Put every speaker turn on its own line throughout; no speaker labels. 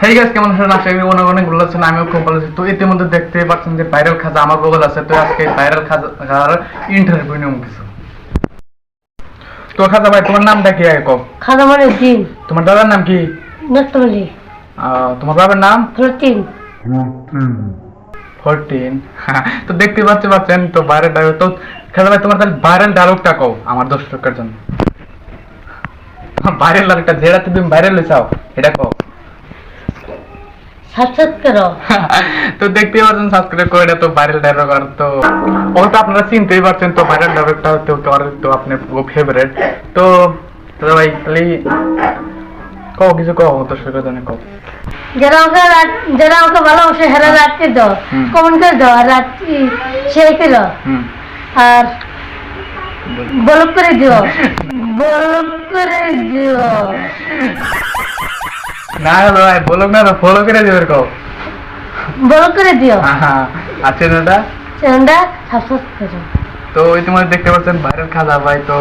Hey guys, কেমন আছেন? আশা করি অনেক ভালো আছেন। আমিও খুব ভালো আছি। তো ইতিমধ্যে দেখতে পাচ্ছেন যে ভাইরাল খাজা আমার বগল আছে। তো আজকে ভাইরাল খাজার ইন্টারভিউ নিয়ম কিছু। তো খাজা ভাই, তোমার নামটা কি আগে কও?
খাজা মানে দিন।
তোমার দাদার নাম কি?
নষ্টলি।
তোমার বাবার নাম?
প্রোটিন।
14। তো দেখতে পাচ্ছেন তো ভাইরাল ডায়লগ। তো খাজা ভাই, তোমার তাহলে ভাইরাল ডায়লগটা কও আমার দর্শকের জন্য। ভাইরাল ডায়লগটা যেটা তুমি ভাইরাল হইছাও এটা কও।
সাবস্ক্রাইব করো।
তো দেখতে পাচ্ছেন সাবস্ক্রাইব করে, এটা তো ভাইরাল ডায়লগ। আর তো ওটা আপনারা চিনতেই পারছেন। তো ভাইরাল ডায়লগটা তো আপনার ফেভারিট। তো দাদা ভাই খালি কও, কিছু কও দর্শকের জন্য কও।
যারা আমাকে ভালোবাসে হেরা রাত্রি দাও, কমেন্ট করে দাও, আর রাত্রি শেয়ার করো, আর ব্লক করে দিও, ব্লক করে দিও।
না ভাই বলো না, ফলো করে দেবে কও।
ব্লক করে দিও।
আচ্ছা দাদা,
চ্যানেলটা সাবস্ক্রাইব করো।
তো ইতিমধ্যে দেখতে পাচ্ছেন ভাইরাল খাজা ভাই তো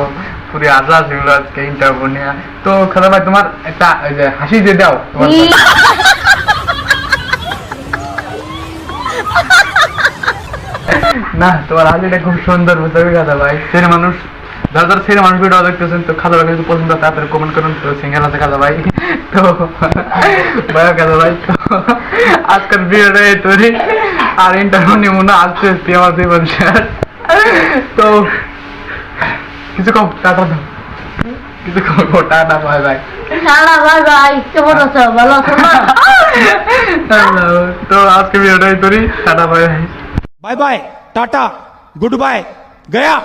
পুরো আজাদ হলো আজকে ইন্টারভিউ নিয়ে। তো খাজা ভাই, তোমার একটা ওই যে হাসি দিয়ে দাও তোমার। না, তোমার হাসিটা খুব সুন্দর বুঝতে খাজা ভাই। ছেলে মানুষ, যারা ছেলে মানুষ ভিডিও দেখতেছেন, তো খাজা ভাই যদি পছন্দ হয় তাড়াতাড়ি কমেন্ট করুন। তো সিঙ্গেল আছে খাজা ভাই। তো ভাই খাজা ভাই, তো আজকের ভিডিওটা এই তৈরি। আর ইন্টারভিউ নিয়ে মনে আসছে আমার জীবন শেষ। তো কিছু কম, টাটা দাও, কিছু কম, tata bye bye.
Tata bye bye. কেমন আছো? ভালো আছো না?
তো আজকে ভিডিওটা এই তৈরি। Tata bye bye.
Bye bye tata goodbye गया।